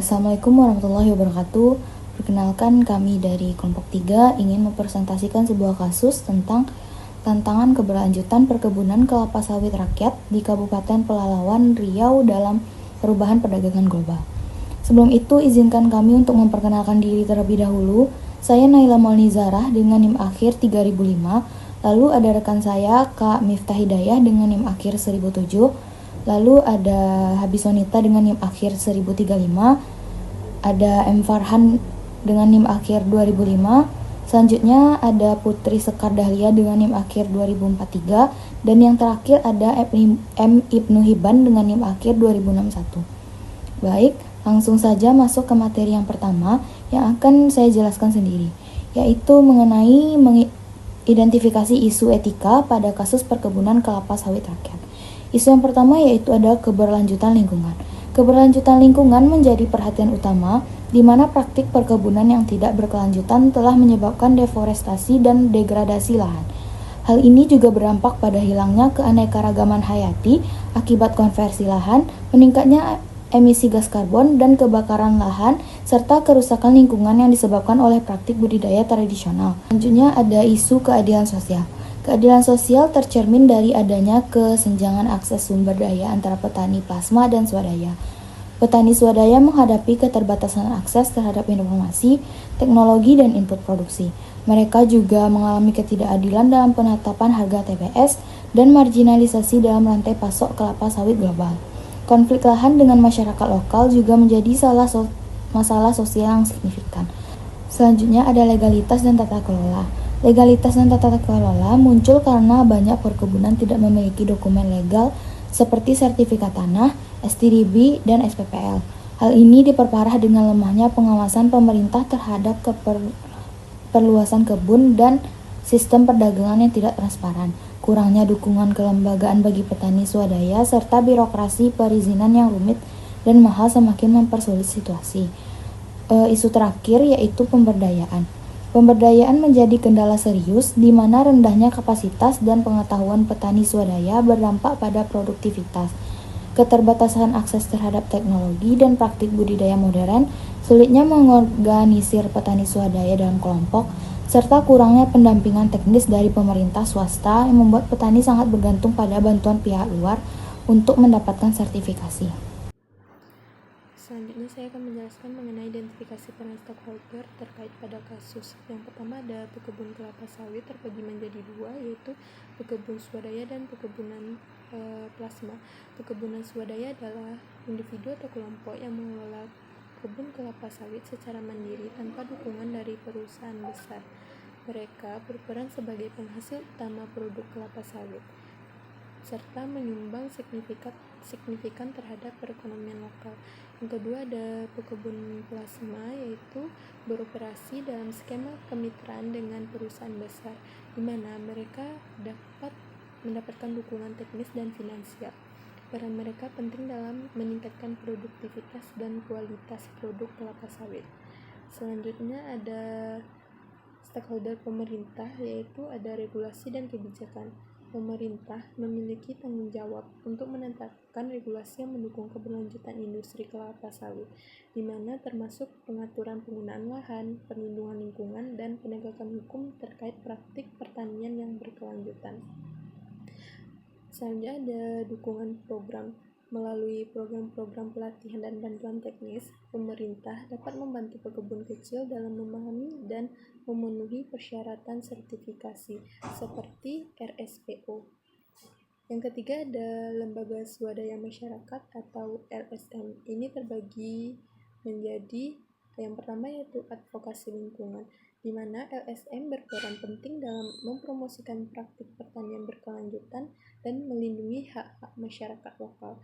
Assalamualaikum warahmatullahi wabarakatuh. Perkenalkan, kami dari kelompok 3 ingin mempresentasikan sebuah kasus tentang tantangan keberlanjutan perkebunan kelapa sawit rakyat di Kabupaten Pelalawan, Riau dalam perubahan perdagangan global. Sebelum itu, izinkan kami untuk memperkenalkan diri terlebih dahulu. Saya Naila Maulnizarah dengan NIM akhir 3005. Lalu ada rekan saya Kak Miftah Hidayah dengan NIM akhir 1007. Lalu ada Habisonita dengan NIM akhir 1035. Ada M. Farhan dengan NIM akhir 2005. Selanjutnya ada Putri Sekar Dahlia dengan NIM akhir 2043. Dan yang terakhir ada M. Ibnu Hibban dengan NIM akhir 2061. Baik, langsung saja masuk ke materi yang pertama yang akan saya jelaskan sendiri, yaitu mengenai mengidentifikasi isu etika pada kasus perkebunan kelapa sawit rakyat. Isu yang pertama yaitu ada keberlanjutan lingkungan. Keberlanjutan lingkungan menjadi perhatian utama, di mana praktik perkebunan yang tidak berkelanjutan telah menyebabkan deforestasi dan degradasi lahan. Hal ini juga berdampak pada hilangnya keanekaragaman hayati akibat konversi lahan, meningkatnya emisi gas karbon dan kebakaran lahan, serta kerusakan lingkungan yang disebabkan oleh praktik budidaya tradisional. Selanjutnya ada isu keadilan sosial. Keadilan sosial tercermin dari adanya kesenjangan akses sumber daya antara petani plasma dan swadaya. Petani swadaya menghadapi keterbatasan akses terhadap informasi, teknologi, dan input produksi. Mereka juga mengalami ketidakadilan dalam penetapan harga TPS dan marginalisasi dalam rantai pasok kelapa sawit global. Konflik lahan dengan masyarakat lokal juga menjadi masalah sosial yang signifikan. Selanjutnya ada legalitas dan tata kelola. Legalitas dan tata kelola muncul karena banyak perkebunan tidak memiliki dokumen legal seperti sertifikat tanah, STDB, dan SPPL. Hal ini diperparah dengan lemahnya pengawasan pemerintah terhadap perluasan kebun dan sistem perdagangan yang tidak transparan, kurangnya dukungan kelembagaan bagi petani swadaya, serta birokrasi perizinan yang rumit dan mahal semakin mempersulit situasi. Isu terakhir yaitu pemberdayaan. Pemberdayaan menjadi kendala serius di mana rendahnya kapasitas dan pengetahuan petani swadaya berdampak pada produktivitas. Keterbatasan akses terhadap teknologi dan praktik budidaya modern, sulitnya mengorganisir petani swadaya dalam kelompok, serta kurangnya pendampingan teknis dari pemerintah swasta yang membuat petani sangat bergantung pada bantuan pihak luar untuk mendapatkan sertifikasi. Selanjutnya saya akan menjelaskan mengenai identifikasi peran stakeholder terkait pada kasus. Yang pertama ada pekebun kelapa sawit terbagi menjadi dua, yaitu pekebun swadaya dan pekebunan plasma. Pekebunan swadaya adalah individu atau kelompok yang mengelola kebun kelapa sawit secara mandiri tanpa dukungan dari perusahaan besar. Mereka berperan sebagai penghasil utama produk kelapa sawit serta menyumbang signifikan terhadap perekonomian lokal. Yang kedua ada pekebun plasma, yaitu beroperasi dalam skema kemitraan dengan perusahaan besar, di mana mereka dapat mendapatkan dukungan teknis dan finansial. Peran mereka penting dalam meningkatkan produktivitas dan kualitas produk kelapa sawit. Selanjutnya ada stakeholder pemerintah, yaitu ada regulasi dan kebijakan. Pemerintah memiliki tanggung jawab untuk menetapkan regulasi yang mendukung keberlanjutan industri kelapa sawit, di mana termasuk pengaturan penggunaan lahan, perlindungan lingkungan, dan penegakan hukum terkait praktik pertanian yang berkelanjutan. Selanjutnya ada dukungan program. Melalui program-program pelatihan dan bantuan teknis, pemerintah dapat membantu pekebun kecil dalam memahami dan memenuhi persyaratan sertifikasi seperti RSPO. Yang ketiga ada lembaga swadaya masyarakat atau LSM. Ini terbagi menjadi yang pertama yaitu advokasi lingkungan, di mana LSM berperan penting dalam mempromosikan praktik pertanian berkelanjutan dan melindungi hak-hak masyarakat lokal.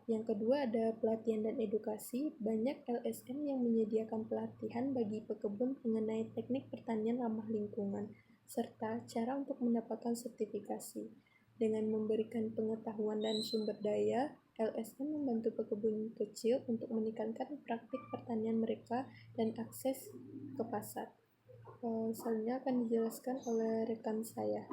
Yang kedua ada pelatihan dan edukasi. Banyak LSM yang menyediakan pelatihan bagi pekebun mengenai teknik pertanian ramah lingkungan, serta cara untuk mendapatkan sertifikasi. Dengan memberikan pengetahuan dan sumber daya, LSM membantu pekebun kecil untuk meningkatkan praktik pertanian mereka dan akses ke pasar. Selanjutnya akan dijelaskan oleh rekan saya.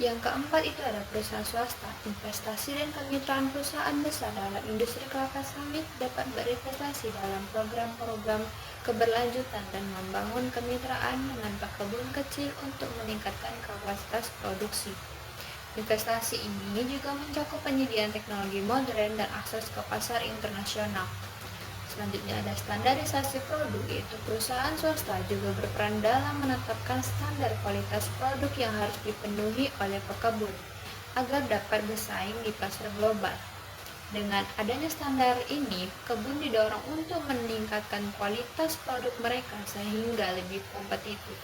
Yang keempat itu ada perusahaan swasta. Investasi dan kemitraan perusahaan besar dalam industri kelapa sawit dapat berinvestasi dalam program-program keberlanjutan dan membangun kemitraan dengan pekebun kecil untuk meningkatkan kapasitas produksi. Investasi ini juga mencakup penyediaan teknologi modern dan akses ke pasar internasional. Selanjutnya ada standarisasi produk, yaitu perusahaan swasta juga berperan dalam menetapkan standar kualitas produk yang harus dipenuhi oleh pekebun agar dapat bersaing di pasar global. Dengan adanya standar ini, pekebun didorong untuk meningkatkan kualitas produk mereka sehingga lebih kompetitif.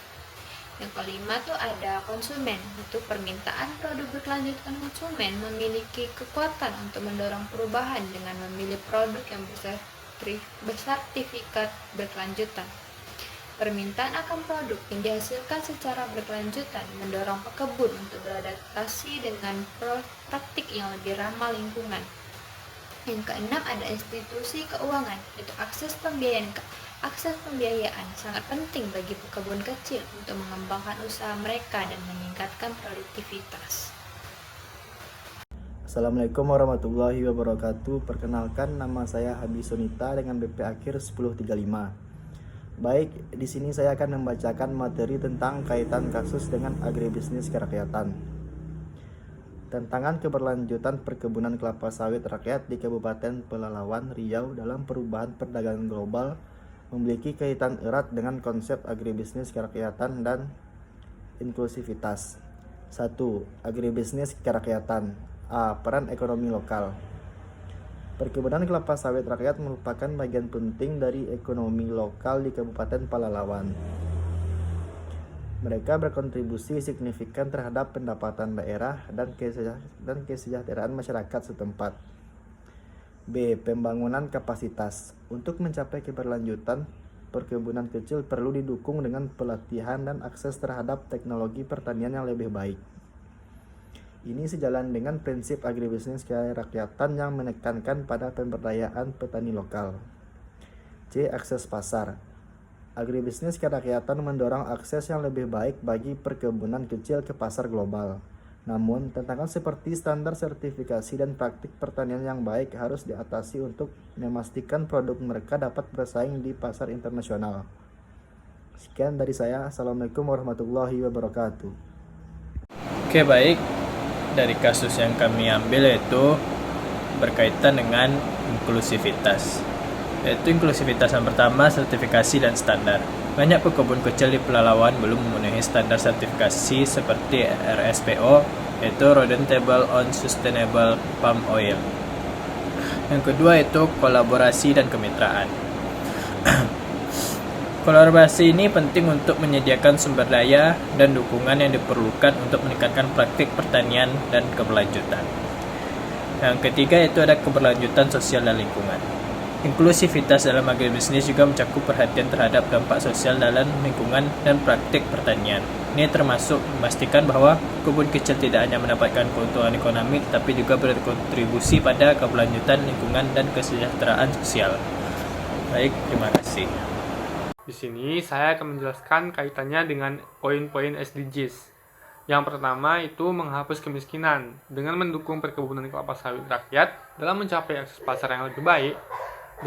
Yang kelima tuh ada konsumen, itu permintaan produk berkelanjutan. Konsumen memiliki kekuatan untuk mendorong perubahan dengan memilih produk yang bersertifikat berkelanjutan. Permintaan akan produk yang dihasilkan secara berkelanjutan mendorong pekebun untuk beradaptasi dengan praktik yang lebih ramah lingkungan. Yang keenam ada institusi keuangan, yaitu akses pembiayaan sangat penting bagi pekebun kecil untuk mengembangkan usaha mereka dan meningkatkan produktivitas. Assalamualaikum warahmatullahi wabarakatuh. Perkenalkan, nama saya Habi Sunita dengan BP akhir 1035. Baik, di sini saya akan membacakan materi tentang kaitan kasus dengan agribisnis kerakyatan. Tantangan keberlanjutan perkebunan kelapa sawit rakyat di Kabupaten Pelalawan, Riau dalam perubahan perdagangan global memiliki kaitan erat dengan konsep agribisnis kerakyatan dan inklusivitas. 1. Agribisnis kerakyatan. A. Peran ekonomi lokal. Perkebunan kelapa sawit rakyat merupakan bagian penting dari ekonomi lokal di Kabupaten Pelalawan. Mereka berkontribusi signifikan terhadap pendapatan daerah dan kesejahteraan masyarakat setempat. B. Pembangunan kapasitas. Untuk mencapai keberlanjutan, perkebunan kecil perlu didukung dengan pelatihan dan akses terhadap teknologi pertanian yang lebih baik. Ini sejalan dengan prinsip agribisnis kerakyatan yang menekankan pada pemberdayaan petani lokal. C. Akses pasar. Agribisnis kerakyatan mendorong akses yang lebih baik bagi perkebunan kecil ke pasar global. Namun, tantangan seperti standar sertifikasi dan praktik pertanian yang baik harus diatasi untuk memastikan produk mereka dapat bersaing di pasar internasional. Sekian dari saya. Assalamualaikum warahmatullahi wabarakatuh. Oke, baik. Dari kasus yang kami ambil yaitu berkaitan dengan inklusivitas. Yaitu inklusivitas yang pertama, sertifikasi dan standar. Banyak pekebun kecil di Pelalawan belum memenuhi standar sertifikasi seperti RSPO, yaitu Rodentable on Sustainable Palm Oil. Yang kedua itu kolaborasi dan kemitraan. Kolaborasi ini penting untuk menyediakan sumber daya dan dukungan yang diperlukan untuk meningkatkan praktik pertanian dan keberlanjutan. Yang ketiga itu ada keberlanjutan sosial dan lingkungan. Inklusivitas dalam agribisnis juga mencakup perhatian terhadap dampak sosial dalam lingkungan dan praktik pertanian. Ini termasuk memastikan bahwa kebun kecil tidak hanya mendapatkan keuntungan ekonomi, tapi juga berkontribusi pada keberlanjutan lingkungan dan kesejahteraan sosial. Baik, terima kasih. Di sini saya akan menjelaskan kaitannya dengan poin-poin SDGs. Yang pertama itu menghapus kemiskinan. Dengan mendukung perkebunan kelapa sawit rakyat dalam mencapai akses pasar yang lebih baik,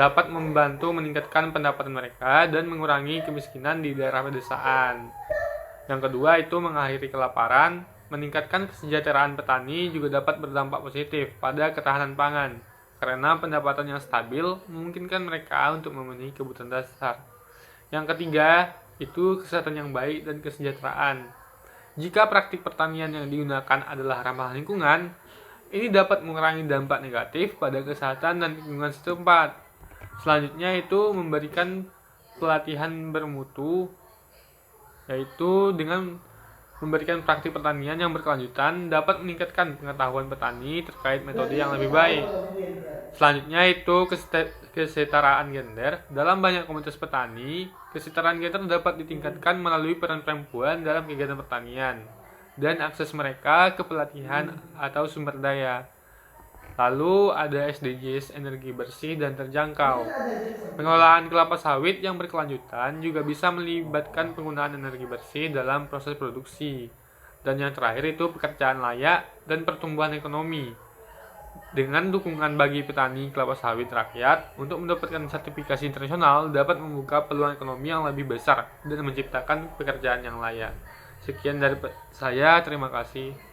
dapat membantu meningkatkan pendapatan mereka dan mengurangi kemiskinan di daerah pedesaan. Yang kedua itu mengakhiri kelaparan. Meningkatkan kesejahteraan petani juga dapat berdampak positif pada ketahanan pangan, karena pendapatan yang stabil memungkinkan mereka untuk memenuhi kebutuhan dasar. Yang ketiga, itu kesehatan yang baik dan kesejahteraan. Jika praktik pertanian yang digunakan adalah ramah lingkungan, ini dapat mengurangi dampak negatif pada kesehatan dan lingkungan setempat. Selanjutnya itu memberikan pelatihan bermutu, yaitu dengan memberikan praktik pertanian yang berkelanjutan dapat meningkatkan pengetahuan petani terkait metode yang lebih baik. Selanjutnya itu kesetaraan gender. Dalam banyak komunitas petani, kesetaraan gender dapat ditingkatkan melalui peran perempuan dalam kegiatan pertanian dan akses mereka ke pelatihan atau sumber daya. Lalu ada SDGs energi bersih dan terjangkau. Pengolahan kelapa sawit yang berkelanjutan juga bisa melibatkan penggunaan energi bersih dalam proses produksi. Dan yang terakhir itu pekerjaan layak dan pertumbuhan ekonomi. Dengan dukungan bagi petani kelapa sawit rakyat untuk mendapatkan sertifikasi internasional dapat membuka peluang ekonomi yang lebih besar dan menciptakan pekerjaan yang layak. Sekian dari saya, terima kasih.